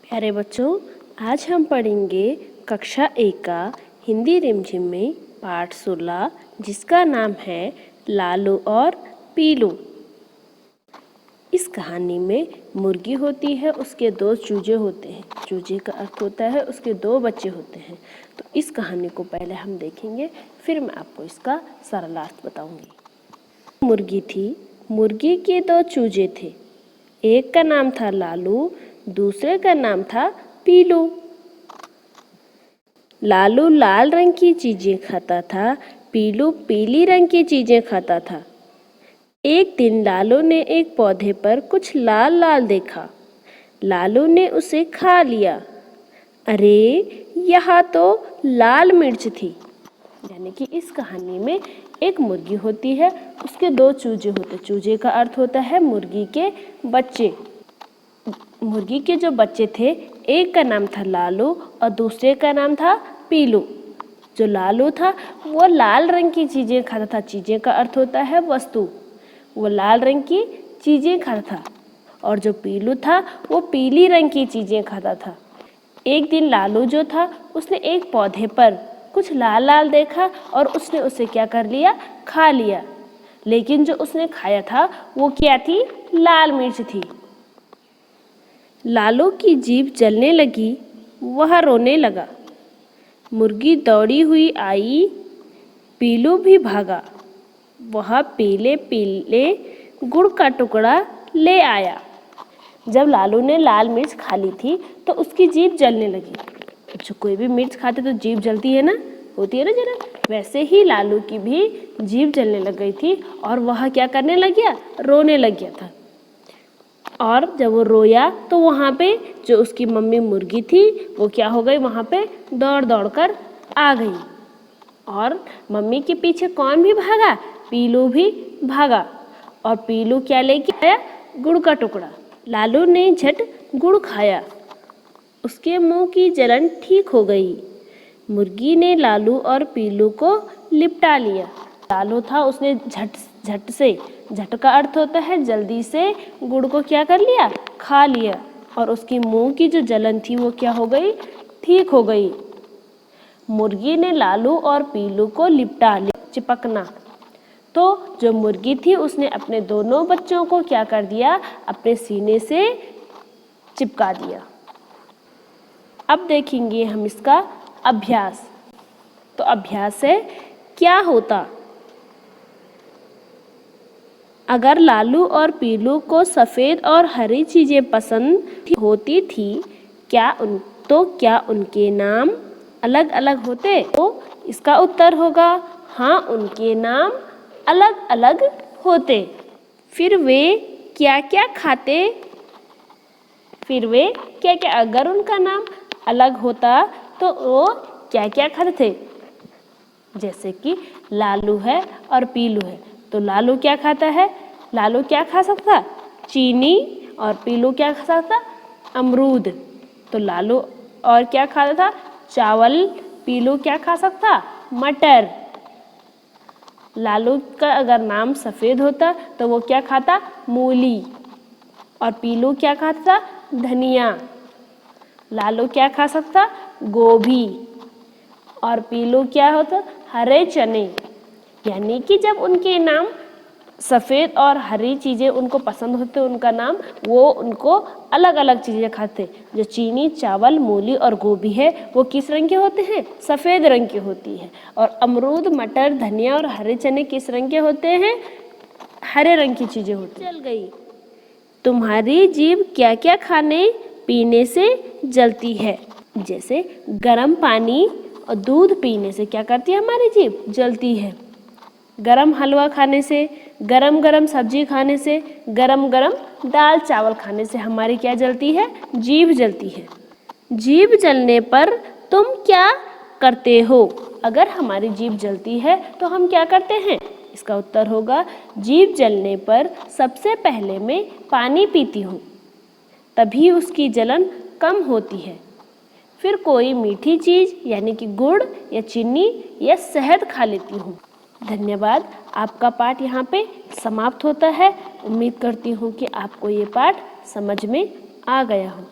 प्यारे बच्चों, आज हम पढ़ेंगे कक्षा 1 का हिंदी रिमझिम में पाठ 16, जिसका नाम है लालू और पीलू। इस कहानी में मुर्गी होती है, उसके 2 चूजे होते हैं। चूजे का अर्थ होता है उसके 2 बच्चे होते हैं। तो इस कहानी को पहले हम देखेंगे, फिर मैं आपको इसका सरलार्थ बताऊंगी। मुर्गी थी, मुर्गी के 2 चूजे थे। एक का नाम था लालू, दूसरे का नाम था पीलू। लालू लाल रंग की चीजें खाता था, पीलू पीली रंग की चीजें खाता था। एक दिन लालू ने एक पौधे पर कुछ लाल लाल देखा। लालू ने उसे खा लिया। अरे, यहाँ तो लाल मिर्च थी। यानी कि इस कहानी में एक मुर्गी होती है, उसके 2 चूजे होते। चूजे का अर्थ होता है मुर्गी के बच्चे। मुर्गी के जो बच्चे थे, एक का नाम था लालू और दूसरे का नाम था पीलू। जो लालू था वो लाल रंग की चीज़ें खाता था। चीज़ें का अर्थ होता है वस्तु। वो लाल रंग की चीज़ें खाता था। और जो पीलू था वो पीली रंग की चीज़ें खाता था। एक दिन लालू जो था उसने एक पौधे पर कुछ लाल लाल देखा और उसने उसे क्या कर लिया, खा लिया। लेकिन जो उसने खाया था वो क्या थी, लाल मिर्च थी। लालू की जीभ जलने लगी, वह रोने लगा। मुर्गी दौड़ी हुई आई, पीलू भी भागा। वह पीले पीले गुड़ का टुकड़ा ले आया। जब लालू ने लाल मिर्च खा ली थी तो उसकी जीभ जलने लगी। जो कोई भी मिर्च खाते तो जीभ जलती है ना, होती है ना जरा। वैसे ही लालू की भी जीभ जलने लग गई थी और वह क्या करने लग गया, रोने लग गया था। और जब वो रोया तो वहाँ पे जो उसकी मम्मी मुर्गी थी वो क्या हो गई, वहाँ पे दौड़ दौड़ कर आ गई। और मम्मी के पीछे कौन भी भागा, पीलू भी भागा। और पीलू क्या लेके आया, गुड़ का टुकड़ा। लालू ने झट गुड़ खाया, उसके मुंह की जलन ठीक हो गई। मुर्गी ने लालू और पीलू को लिपटा लिया। लालू था, उसने झट से, झट का अर्थ होता है जल्दी से, गुड़ को क्या कर लिया, खा लिया। और उसकी मुंह की जो जलन थी वो क्या हो गई, ठीक हो गई। मुर्गी ने लालू और पीलू को लिपटा लिया, चिपकना। तो जो मुर्गी थी उसने अपने दोनों बच्चों को क्या कर दिया, अपने सीने से चिपका दिया। अब देखेंगे हम इसका अभ्यास। तो अभ्यास से क्या होता, अगर लालू और पीलू को सफ़ेद और हरी चीज़ें पसंद होती थी, क्या उनके नाम अलग अलग होते? तो इसका उत्तर होगा हाँ, उनके नाम अलग अलग होते। फिर वे क्या क्या खाते? अगर उनका नाम अलग होता तो वो क्या क्या खाते थे? जैसे कि लालू है और पीलू है, तो लालू क्या खाता है, लालू क्या खा सकता, चीनी। और पीलू क्या खा सकता, अमरूद। तो लालू और क्या खाता था, चावल। पीलू क्या खा सकता, मटर। लालू का अगर नाम सफ़ेद होता तो वो क्या खाता, मूली। और पीलू क्या खाता, धनिया। लालू क्या खा सकता, गोभी। और पीलू क्या होता, हरे चने। यानी कि जब उनके नाम सफ़ेद और हरी चीज़ें उनको पसंद होते, उनका नाम, वो उनको अलग अलग चीज़ें खाते। जो चीनी, चावल, मूली और गोभी है वो किस रंग के होते हैं, सफ़ेद रंग की होती है। और अमरूद, मटर, धनिया और हरे चने किस रंग के होते हैं, हरे रंग की चीज़ें होती हैं। चल गई। तुम्हारी जीभ क्या क्या खाने पीने से जलती है? जैसे गर्म पानी और दूध पीने से क्या करती है, हमारी जीभ जलती है। गरम हलवा खाने से, गरम गरम सब्जी खाने से, गरम गरम दाल चावल खाने से हमारी क्या जलती है, जीभ जलती है। जीभ जलने पर तुम क्या करते हो? अगर हमारी जीभ जलती है तो हम क्या करते हैं? इसका उत्तर होगा जीभ जलने पर सबसे पहले मैं पानी पीती हूँ, तभी उसकी जलन कम होती है। फिर कोई मीठी चीज़ यानी कि गुड़ या चीनी या शहद खा लेती हूँ। धन्यवाद। आपका पाठ यहाँ पे समाप्त होता है। उम्मीद करती हूँ कि आपको ये पाठ समझ में आ गया हो।